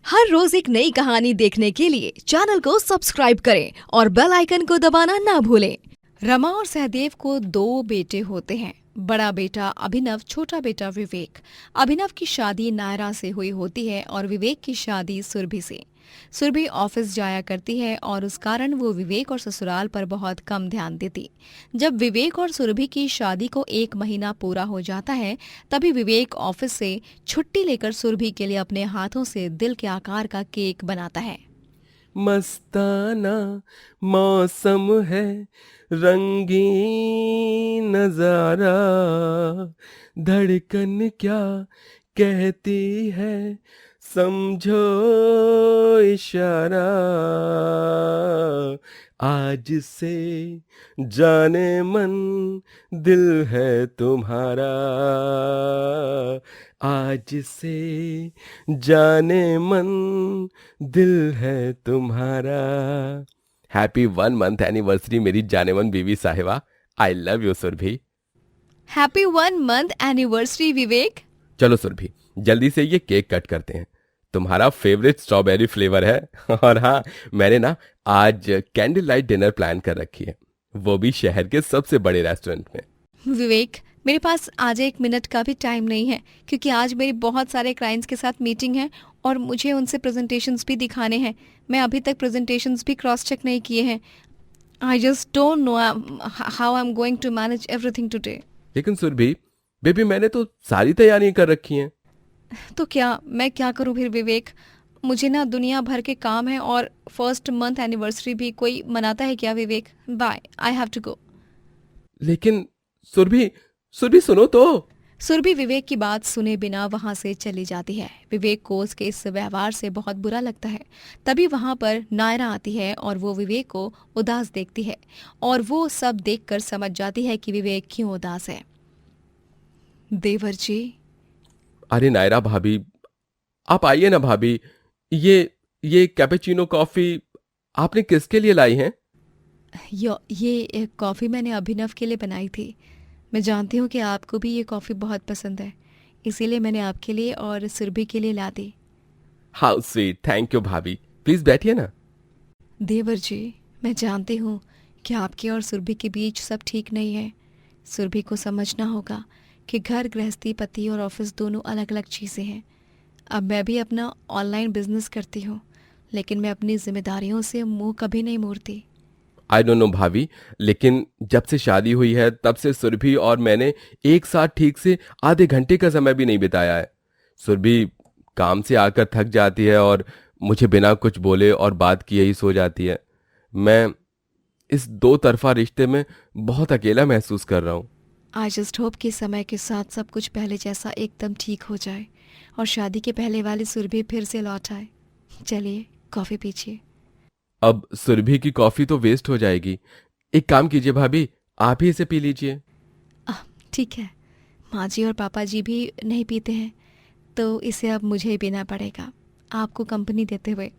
हर रोज एक नई कहानी देखने के लिए चैनल को सब्सक्राइब करें और बेल आइकन को दबाना ना भूलें। रमा और सहदेव को 2 बेटे होते हैं। बड़ा बेटा अभिनव, छोटा बेटा विवेक। अभिनव की शादी नायरा से हुई होती है और विवेक की शादी सुरभि से। सुरभि ऑफिस जाया करती है और उस कारण वो विवेक और ससुराल पर बहुत कम ध्यान देती। जब विवेक और सुरभि की शादी को 1 महीना पूरा हो जाता है, तभी विवेक ऑफिस से छुट्टी लेकर सुरभि के लिए अपने हाथों से दिल के आकार का केक बनाता है। मस्ताना मौसम है, रंगीन नजारा, धड़कन क्या कहती है, समझो इशारा। आज से जाने मन दिल है तुम्हारा, आज से जाने मन दिल है तुम्हारा। हैप्पी 1 मंथ एनिवर्सरी मेरी जाने मन बीवी साहिबा। I love you Surabhi. Happy 1 month anniversary Vivek. चलो सुरभि, जल्दी से ये केक कट करते हैं। तुम्हारा फेवरेट स्ट्रॉबेरी फ्लेवर है। और हाँ, मैंने ना आज कैंडल लाइट डिनर प्लान कर रखी है, वो भी शहर के सबसे बड़े रेस्टोरेंट में। विवेक, मेरे पास आज 1 मिनट का भी टाइम नहीं है, क्योंकि आज मेरी बहुत सारे क्लाइंट्स के साथ मीटिंग है और मुझे उनसे प्रेजेंटेशंस भी दिखाने हैं। मैं अभी तक प्रेजेंटेशंस भी क्रॉस चेक नहीं किए हैं। I just don't know how I am going to manage everything today. लेकिन सुरभि बेबी, मैंने तो सारी तैयारियां कर रखी हैं। तो मैं क्या करूं फिर विवेक? मुझे ना दुनिया भर के काम है और 1 मंथ एनिवर्सरी भी कोई मनाता है क्या Vivek? Bye, I have to go. लेकिन सुरभि सुनो तो। सुरभि विवेक की बात सुने बिना वहां से चली जाती है। विवेक को उसके इस व्यवहार से बहुत बुरा लगता है। तभी वहां पर नायरा आती है और वो विवेक को उदास देखती है और वो सब देखकर समझ जाती है कि विवेक क्यों उदास है। देवर जी। अरे नायरा भाभी, आप आइए ना भाभी। ये कैपेचिनो कॉफी आपने किसके लिए लाई है? ये कॉफ़ी मैंने अभिनव के लिए बनाई थी। मैं जानती हूँ कि आपको भी ये कॉफ़ी बहुत पसंद है, इसीलिए मैंने आपके लिए और सुरभि के लिए ला दी। हाउ स्वीट, थैंक यू भाभी। प्लीज बैठिए ना। देवर जी, मैं जानती हूँ कि आपके और सुरभि के बीच सब ठीक नहीं है। सुरभि को समझना होगा कि घर गृहस्थी, पति और ऑफिस दोनों अलग अलग चीज़ें हैं। अब मैं भी अपना ऑनलाइन बिजनेस करती हूँ, लेकिन मैं अपनी जिम्मेदारियों से मुंह कभी नहीं मोड़ती। आई डोंट नो भाभी, लेकिन जब से शादी हुई है तब से सुरभि और मैंने एक साथ ठीक से आधे घंटे का समय भी नहीं बिताया है। सुरभि काम से आकर थक जाती है और मुझे बिना कुछ बोले और बात किए ही सो जाती है। मैं इस 2 तरफा रिश्ते में बहुत अकेला महसूस कर रहा हूँ। आई जस्ट होप कि समय के साथ सब कुछ पहले जैसा एकदम ठीक हो जाए और शादी के पहले वाली सुरभि फिर से लौट आए। चलिए कॉफ़ी पीजिए। अब सुरभि की कॉफी तो वेस्ट हो जाएगी। एक काम कीजिए भाभी, आप ही इसे पी लीजिए। ठीक है, माँ जी और पापा जी भी नहीं पीते हैं, तो इसे अब मुझे ही पीना पड़ेगा, आपको कंपनी देते हुए।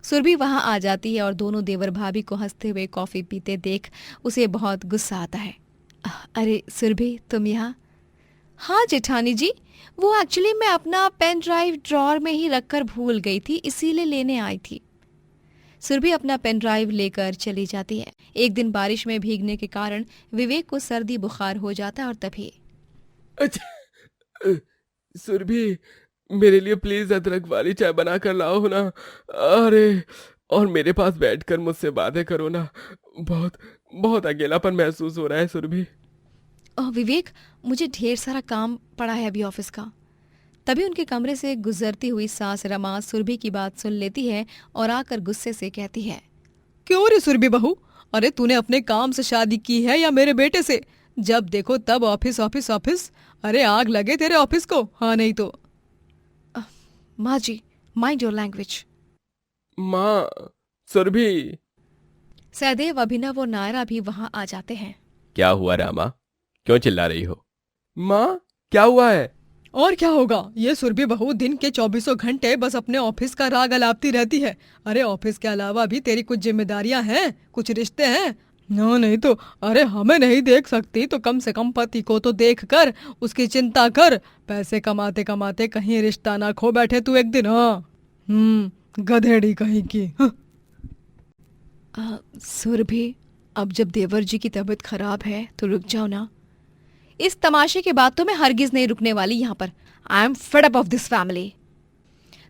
सुरभि वहां आ जाती है और दोनों देवर भाभी को हंसते हुए कॉफ़ी पीते देख उसे बहुत गुस्सा आता है। अरे सुरभि, तुम यहाँ? हाँ जेठानी जी, वो एक्चुअली मैं अपना पेन ड्राइव ड्रॉर में ही रखकर भूल गई थी, इसीलिए लेने आई थी। सुरभि अपना पेन ड्राइव लेकर चली जाती है। एक दिन बारिश में भीगने के कारण विवेक को सर्दी बुखार हो जाता है और तभी अच्छा, सुरभि मेरे लिए प्लीज अदरक वाली चाय बना कर लाओ ना। अरे, और मेरे पास बैठकर मुझसे बातें करो ना। बहुत बहुत अकेलापन महसूस हो रहा है सुरभि। विवेक, मुझे ढेर सारा काम पड़ा है अभी ऑफिस का। तभी उनके कमरे से गुजरती हुई सास रमा सुरभि की बात सुन लेती है और आकर गुस्से से कहती है, क्यों रे सुरभि बहू, अरे तूने अपने काम से शादी की है या मेरे बेटे से? जब देखो तब ऑफिस ऑफिस ऑफिस। अरे आग लगे तेरे ऑफिस को, हाँ नहीं तो। माँ जी, माइंड योर लैंग्वेज। माँ, सुरभि। सहदेव, अभिनव और नायरा भी वहां आ जाते हैं। क्या हुआ रामा, क्यों चिल्ला रही हो? माँ, क्या हुआ है? और क्या होगा, ये सुरभि बहू दिन के 24 घंटे बस अपने ऑफिस का राग अलापती रहती है। अरे ऑफिस के अलावा भी तेरी कुछ जिम्मेदारियां हैं, कुछ रिश्ते हैं, नो नहीं तो, अरे हमें नहीं देख सकती तो कम से कम पति को तो देख कर उसकी चिंता कर। पैसे कमाते कमाते कहीं रिश्ता ना खो बैठे तू एक दिन। हाँ, गधेड़ी कहीं की। सुरभि, अब जब देवर जी की तबीयत खराब है तो रुक जाओ ना। इस तमाशे के बाद तो मैं हरगिज नहीं रुकने वाली यहाँ पर। I am fed up of this family.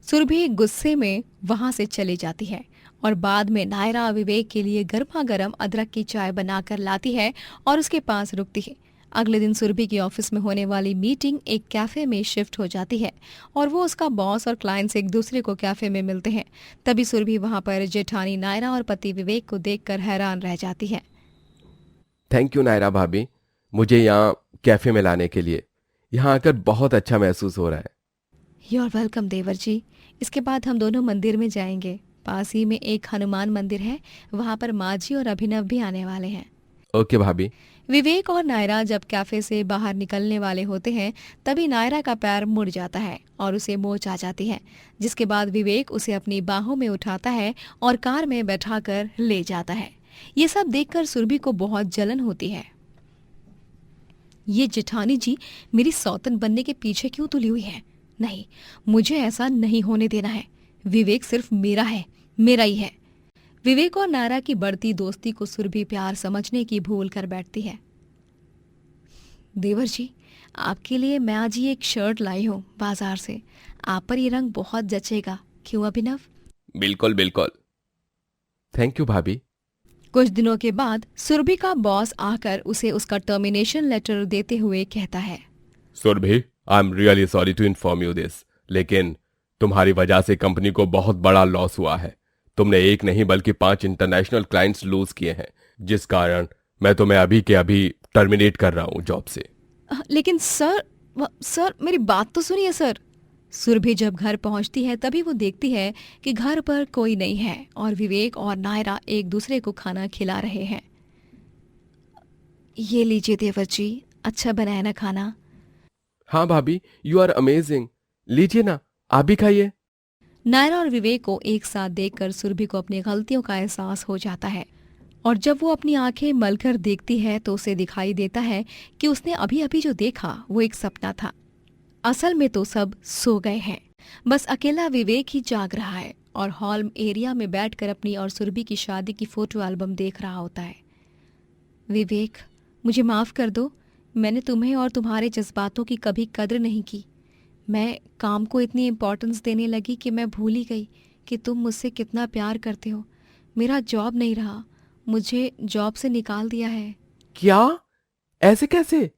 Surabhi गुस्से में वहां से चली जाती है और बाद में नायरा विवेक के लिए गर्मा गर्म अदरक की चाय बनाकर लाती है और उसके पास रुकती है। अगले दिन सुरभि की ऑफिस में होने वाली मीटिंग एक कैफे में शिफ्ट हो जाती है और वो उसका बॉस और क्लाइंट्स एक दूसरे को कैफे में मिलते हैं। तभी सुरभि वहां पर जेठानी नायरा और पति विवेक को देखकर हैरान रह जाती है। थैंक यू नायरा भाभी, मुझे यहाँ कैफे में लाने के लिए। यहाँ आकर बहुत अच्छा महसूस हो रहा है। यू आर वेलकम देवर जी। इसके बाद हम दोनों मंदिर में जाएंगे। पास ही में एक हनुमान मंदिर है, वहां पर माँ जी और अभिनव भी आने वाले हैं। ओके भाभी। विवेक और नायरा जब कैफे से बाहर निकलने वाले होते हैं तभी नायरा का पैर मुड़ जाता है और उसे मोच आ जाती है, जिसके बाद विवेक उसे अपनी बाहों में उठाता है और कार में बैठाकर ले जाता है। ये सब देखकर सुरभि को बहुत जलन होती है। ये जेठानी जी मेरी सौतन बनने के पीछे क्यों तुली हुई है? नहीं, मुझे ऐसा नहीं होने देना है। विवेक सिर्फ मेरा है, मेरा ही है। विवेक और नायरा की बढ़ती दोस्ती को सुरभि प्यार समझने की भूल कर बैठती है। देवर जी, आपके लिए मैं आज ये एक शर्ट लाई हूँ बाजार से। आप पर ये रंग बहुत जचेगा, क्यों अभिनव? बिल्कुल बिल्कुल। थैंक यू भाभी। कुछ दिनों के बाद सुरभि का बॉस आकर उसे उसका टर्मिनेशन लेटर देते हुए कहता है, Surabhi, I am really sorry to inform you this, लेकिन तुम्हारी वजह से कंपनी को बहुत बड़ा लॉस हुआ है। तुमने एक नहीं बल्कि 5 इंटरनेशनल क्लाइंट्स लूज किए हैं, जिस कारण मैं तुम्हें अभी के अभी टर्मिनेट कर रहा हूँ जॉब से। लेकिन सर मेरी बात तो सुनिए सर। सुरभि जब घर पहुंचती है तभी वो देखती है कि घर पर कोई नहीं है और विवेक और नायरा एक दूसरे को खाना खिला रहे हैं। ये लीजिए देवर जी, अच्छा बनाया ना खाना? हाँ भाभी, यू आर अमेजिंग। लीजिए ना, आप भी खाइए। नायरा और विवेक को एक साथ देखकर सुरभि को अपनी गलतियों का एहसास हो जाता है और जब वो अपनी आंखें मलकर देखती है तो उसे दिखाई देता है कि उसने अभी अभी जो देखा वो एक सपना था। असल में तो सब सो गए हैं, बस अकेला विवेक ही जाग रहा है और हॉल एरिया में बैठकर अपनी और सुरभि की शादी की फोटो एल्बम देख रहा होता है। विवेक, मुझे माफ कर दो, मैंने तुम्हें और तुम्हारे जज्बातों की कभी कद्र नहीं की। मैं काम को इतनी इम्पोर्टेंस देने लगी कि मैं भूल ही गई कि तुम मुझसे कितना प्यार करते हो। मेरा जॉब नहीं रहा, मुझे जॉब से निकाल दिया है। क्या? ऐसे कैसे?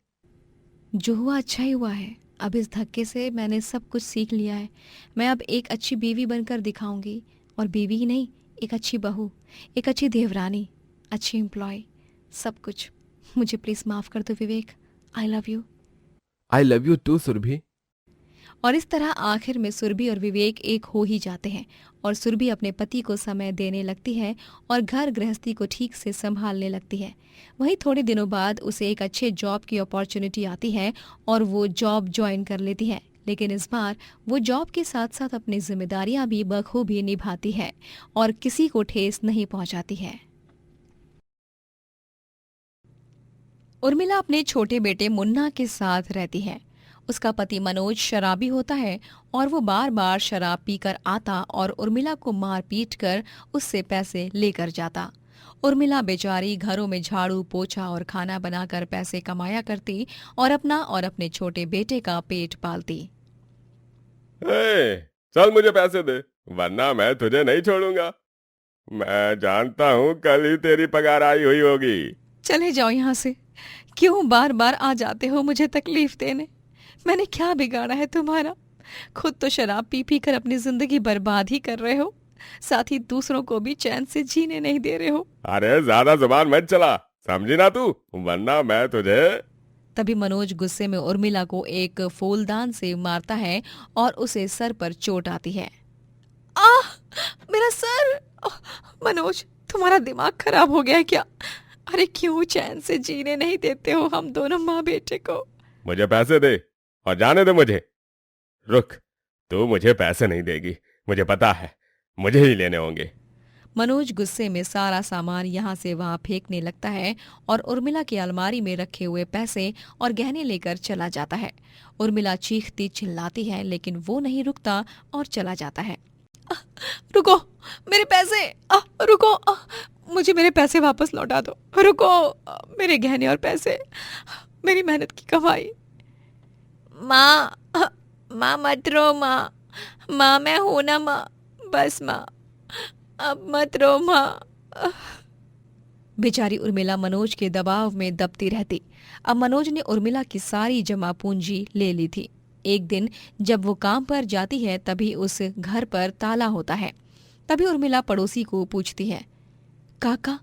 जो हुआ अच्छा ही हुआ है। अब इस धक्के से मैंने सब कुछ सीख लिया है। मैं अब एक अच्छी बीवी बनकर दिखाऊंगी, और बीवी ही नहीं, एक अच्छी बहू, एक अच्छी देवरानी, अच्छी एम्प्लॉय, सब कुछ। मुझे प्लीज माफ कर दो Vivek. I love you. I love you too Surabhi. और इस तरह आखिर में सुरभि और विवेक एक हो ही जाते हैं और सुरभि अपने पति को समय देने लगती है और घर गृहस्थी को ठीक से संभालने लगती है। वहीं थोड़े दिनों बाद उसे एक अच्छे जॉब की अपॉर्चुनिटी आती है और वो जॉब ज्वाइन कर लेती है, लेकिन इस बार वो जॉब के साथ साथ अपनी जिम्मेदारियां भी बखूबी निभाती है और किसी को ठेस नहीं पहुंचाती है। उर्मिला अपने छोटे बेटे मुन्ना के साथ रहती है। उसका पति मनोज शराबी होता है और वो बार बार शराब पीकर आता और उर्मिला को मार पीट कर उससे पैसे लेकर जाता। उर्मिला बेचारी घरों में झाड़ू पोछा और खाना बनाकर पैसे कमाया करती और अपना और अपने छोटे बेटे का पेट पालती। चल मुझे पैसे दे, वरना मैं तुझे नहीं छोड़ूंगा। मैं जानता हूँ कल ही तेरी पगार आई हुई होगी। चले जाओ यहाँ से। क्यों बार बार आ जाते हो मुझे तकलीफ देने? मैंने क्या बिगाड़ा है तुम्हारा? खुद तो शराब पी पी कर अपनी जिंदगी बर्बाद ही कर रहे हो, साथ ही दूसरों को भी चैन से जीने नहीं दे रहे हो। अरे ज्यादा जुबान मत चला, समझी ना तू, वरना मैं तुझे। तभी मनोज गुस्से में उर्मिला को एक फूलदान से मारता है और उसे सर पर चोट आती है। आह, मेरा सर! मनोज, तुम्हारा दिमाग खराब हो गया है क्या? अरे क्यों चैन से जीने नहीं देते हो हम दोनों माँ बेटे को? मुझे पैसे दे और जाने दे मुझे। रुक, तू मुझे पैसे नहीं देगी, मुझे पता है, मुझे ही लेने होंगे। मनोज गुस्से में सारा सामान यहाँ से वहाँ फेंकने लगता है और उर्मिला की अलमारी में रखे हुए पैसे और गहने लेकर चला जाता है। उर्मिला चीखती चिल्लाती है लेकिन वो नहीं रुकता और चला जाता है। रुको, मेरे पैसे, रुको, मुझे मेरे पैसे वापस लौटा दो, रुको, मेरे गहने और पैसे, मेरी मेहनत की कमाई। माँ, माँ मत रो माँ, माँ मैं हूं ना माँ, बस माँ, अब मत रो माँ। बेचारी उर्मिला मनोज के दबाव में दबती रहती। अब मनोज ने उर्मिला की सारी जमा पूंजी ले ली थी। एक दिन जब वो काम पर जाती है तभी उस घर पर ताला होता है। तभी उर्मिला पड़ोसी को पूछती है, काका,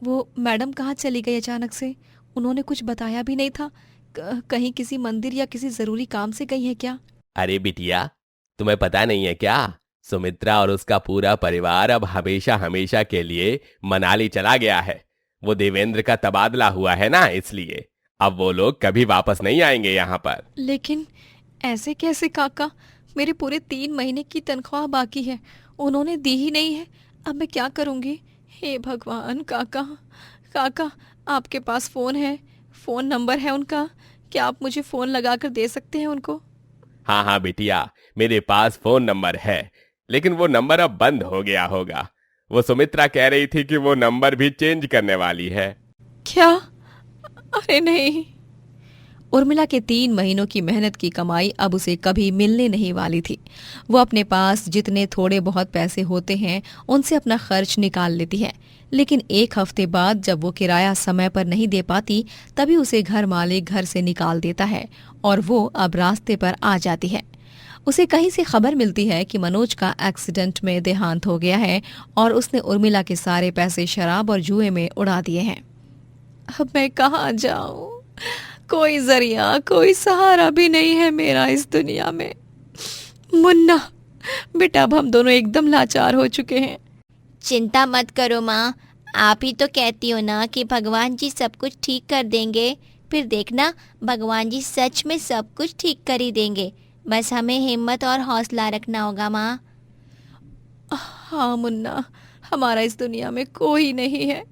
वो मैडम कहाँ चली गई अचानक से? उन्होंने कुछ बताया भी नहीं था। कहीं किसी मंदिर या किसी जरूरी काम से गई है क्या? अरे बिटिया, तुम्हें पता नहीं है क्या? सुमित्रा और उसका पूरा परिवार अब हमेशा हमेशा के लिए मनाली चला गया है। वो देवेंद्र का तबादला हुआ है ना, इसलिए अब वो लोग कभी वापस नहीं आएंगे यहाँ पर। लेकिन ऐसे कैसे काका? मेरे पूरे 3 महीने की तनख्वाह बाकी है, उन्होंने दी ही नहीं है। अब मैं क्या करूंगी? हे भगवान। काका, काका, आपके पास फोन है, फोन नंबर है उनका, क्या आप मुझे फोन लगाकर दे सकते हैं उनको? हाँ हाँ बिटिया, मेरे पास फोन नंबर है, लेकिन वो नंबर अब बंद हो गया होगा। वो सुमित्रा कह रही थी कि वो नंबर भी चेंज करने वाली है। क्या? अरे नहीं। उर्मिला के 3 महीनों की मेहनत की कमाई अब उसे कभी मिलने नहीं वाली थी। वो अपने पास जितने थोड़े बहुत पैसे होते हैं उनसे अपना खर्च निकाल लेती है, लेकिन 1 हफ्ते बाद जब वो किराया समय पर नहीं दे पाती तभी उसे घर मालिक घर से निकाल देता है और वो अब रास्ते पर आ जाती है। उसे कहीं से खबर मिलती है कि मनोज का एक्सीडेंट में देहांत हो गया है और उसने उर्मिला के सारे पैसे शराब और जुए में उड़ा दिए हैं। अब मैं कहाँ जाऊं? कोई जरिया, कोई सहारा भी नहीं है मेरा इस दुनिया में। मुन्ना बेटा, अब हम दोनों एकदम लाचार हो चुके हैं। चिंता मत करो माँ, आप ही तो कहती हो ना कि भगवान जी सब कुछ ठीक कर देंगे। फिर देखना, भगवान जी सच में सब कुछ ठीक कर ही देंगे। बस हमें हिम्मत और हौसला रखना होगा माँ। हाँ मुन्ना, हमारा इस दुनिया में कोई नहीं है,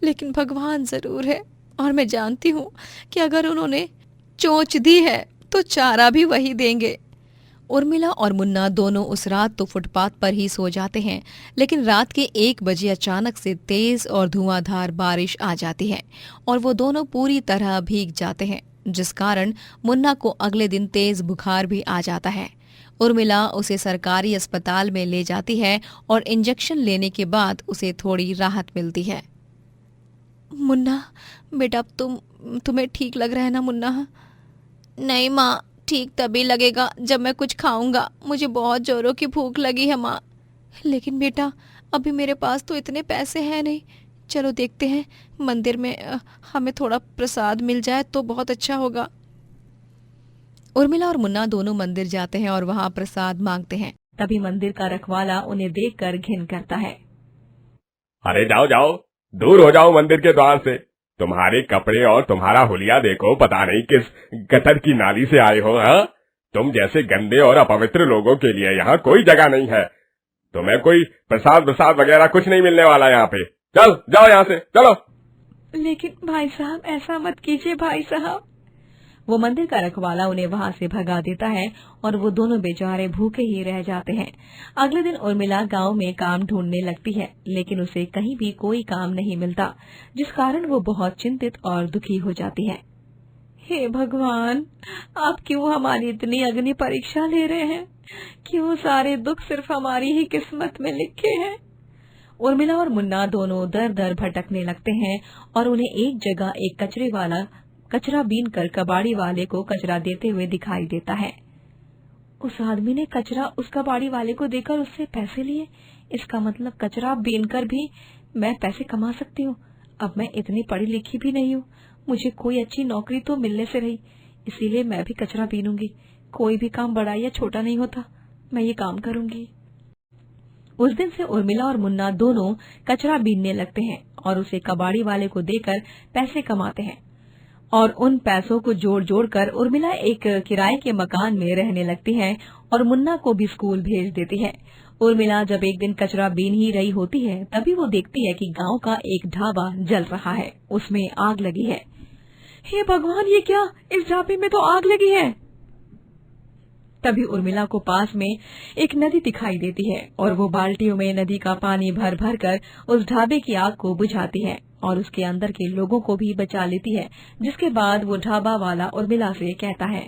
लेकिन भगवान जरूर है और मैं जानती हूँ कि अगर उन्होंने चोंच दी है तो चारा भी वही देंगे। उर्मिला और मुन्ना दोनों उस रात तो फुटपाथ पर ही सो जाते हैं, लेकिन रात के 1 बजे अचानक से तेज और धुआंधार बारिश आ जाती है और वो दोनों पूरी तरह भीग जाते हैं, जिस कारण मुन्ना को अगले दिन तेज बुखार भी आ जाता है। उर्मिला उसे सरकारी अस्पताल में ले जाती है और इंजेक्शन लेने के बाद उसे थोड़ी राहत मिलती है। मुन्ना बेटा, तुम्हें ठीक लग रहा है ना मुन्ना? नहीं माँ, ठीक तभी लगेगा जब मैं कुछ खाऊंगा। मुझे बहुत जोरों की भूख लगी है माँ। लेकिन बेटा, अभी मेरे पास तो इतने पैसे हैं नहीं। चलो देखते हैं, मंदिर में हमें थोड़ा प्रसाद मिल जाए तो बहुत अच्छा होगा। उर्मिला और मुन्ना दोनों मंदिर जाते हैं और वहाँ प्रसाद मांगते हैं। तभी मंदिर का रखवाला उन्हें देखकर घिन करता है। अरे जाओ जाओ, दूर हो जाओ मंदिर के द्वार से। तुम्हारे कपड़े और तुम्हारा हुलिया देखो, पता नहीं किस गटर की नाली से आए हो। हाँ, तुम जैसे गंदे और अपवित्र लोगों के लिए यहाँ कोई जगह नहीं है। तुम्हें कोई प्रसाद वगैरह कुछ नहीं मिलने वाला यहाँ पे। चल जाओ यहाँ से, चलो। लेकिन भाई साहब, ऐसा मत कीजिए भाई साहब। वो मंदिर का रखवाला उन्हें वहाँ से भगा देता है और वो दोनों बेचारे भूखे ही रह जाते हैं। अगले दिन उर्मिला गांव में काम ढूंढने लगती है, लेकिन उसे कहीं भी कोई काम नहीं मिलता, जिस कारण वो बहुत चिंतित और दुखी हो जाती है। हे भगवान, आप क्यों हमारी इतनी अग्नि परीक्षा ले रहे हैं? क्यों सारे दुख सिर्फ हमारी ही किस्मत में लिखे हैं? उर्मिला और मुन्ना दोनों दर दर भटकने लगते हैं और उन्हें एक जगह एक कचरे वाला कचरा बीन कर कबाड़ी वाले को कचरा देते हुए दिखाई देता है। उस आदमी ने कचरा उस कबाड़ी वाले को देकर उससे पैसे लिए। इसका मतलब कचरा बीन कर भी मैं पैसे कमा सकती हूँ। अब मैं इतनी पढ़ी लिखी भी नहीं हूँ, मुझे कोई अच्छी नौकरी तो मिलने से रही, इसीलिए मैं भी कचरा बीनूंगी। कोई भी काम बड़ा या छोटा नहीं होता, मैं ये काम करूंगी। उस दिन से उर्मिला और मुन्ना दोनों कचरा बीनने लगते हैं और उसे कबाड़ी वाले को देकर पैसे कमाते हैं और उन पैसों को जोड़ जोड़ कर उर्मिला एक किराए के मकान में रहने लगती है और मुन्ना को भी स्कूल भेज देती है। उर्मिला जब एक दिन कचरा बीन ही रही होती है तभी वो देखती है कि गांव का एक ढाबा जल रहा है, उसमें आग लगी है। हे भगवान, ये क्या, इस ढाबे में तो आग लगी है। तभी उर्मिला को पास में एक नदी दिखाई देती है और वो बाल्टियों में नदी का पानी भर भर कर उस ढाबे की आग को बुझाती है और उसके अंदर के लोगों को भी बचा लेती है। जिसके बाद वो ढाबा वाला उर्मिला से कहता है,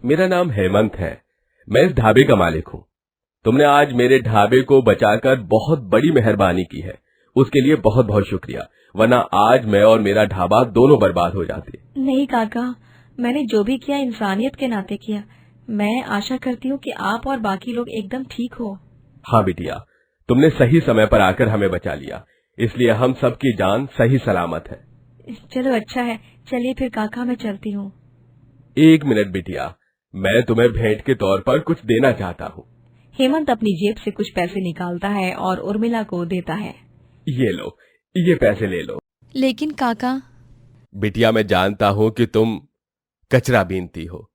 मेरा नाम हेमंत है, मैं इस ढाबे का मालिक हूँ। तुमने आज मेरे ढाबे को बचाकर बहुत बड़ी मेहरबानी की है, उसके लिए बहुत बहुत शुक्रिया, वरना आज मैं और मेरा ढाबा दोनों बर्बाद हो जाते। नहीं काका, मैंने जो भी किया इंसानियत के नाते किया। मैं आशा करती हूँ कि आप और बाकी लोग एकदम ठीक हो। हाँ बिटिया, तुमने सही समय पर आकर हमें बचा लिया, इसलिए हम सबकी जान सही सलामत है। चलो अच्छा है, चलिए फिर काका, मैं चलती हूँ। एक मिनट बिटिया, मैं तुम्हें भेंट के तौर पर कुछ देना चाहता हूँ। हेमंत अपनी जेब से कुछ पैसे निकालता है और उर्मिला को देता है। ये लो, ये पैसे ले लो। लेकिन काका, बिटिया मैं जानता हूँ कि तुम कचरा बीनती हो,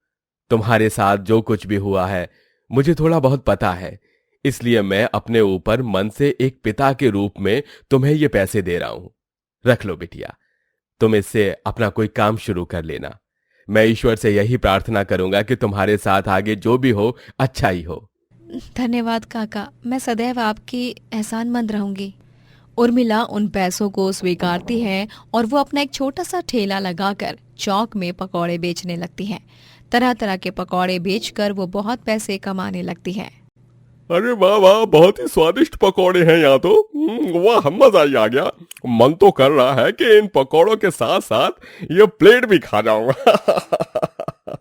तुम्हारे साथ जो कुछ भी हुआ है मुझे थोड़ा बहुत पता है, इसलिए मैं अपने ऊपर मन से एक पिता के रूप में तुम्हें ये पैसे दे रहा हूं। रख लो बिटिया, तुम इससे अपना कोई काम शुरू कर लेना। मैं ईश्वर से यही प्रार्थना करूंगा कि तुम्हारे साथ आगे जो भी हो अच्छा ही हो। धन्यवाद काका, मैं सदैव आपकी एहसानमंद रहूंगी। उर्मिला उन पैसों को स्वीकारती है और वो अपना एक छोटा सा ठेला लगाकर चौक में पकौड़े बेचने लगती है। तरह तरह के पकौड़े बेचकर वो बहुत पैसे कमाने लगती है। अरे वाह वाह, बहुत ही स्वादिष्ट पकौड़े हैं यहाँ तो। वाह, मजा ही आ गया। मन तो कर रहा है कि इन पकौड़ों के साथ साथ ये प्लेट भी खा जाऊंगा।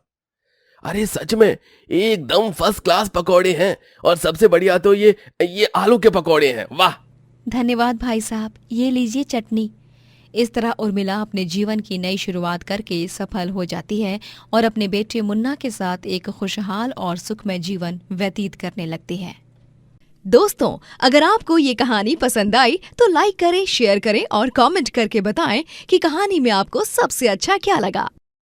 अरे सच में एकदम फर्स्ट क्लास पकौड़े हैं, और सबसे बढ़िया तो ये आलू के पकौड़े हैं। वाह, धन्यवाद भाई साहब, ये लीजिए चटनी। इस तरह उर्मिला अपने जीवन की नई शुरुआत करके सफल हो जाती है और अपने बेटे मुन्ना के साथ एक खुशहाल और सुखमय जीवन व्यतीत करने लगती है। दोस्तों, अगर आपको ये कहानी पसंद आई तो लाइक करें, शेयर करें और कमेंट करके बताएं कि कहानी में आपको सबसे अच्छा क्या लगा।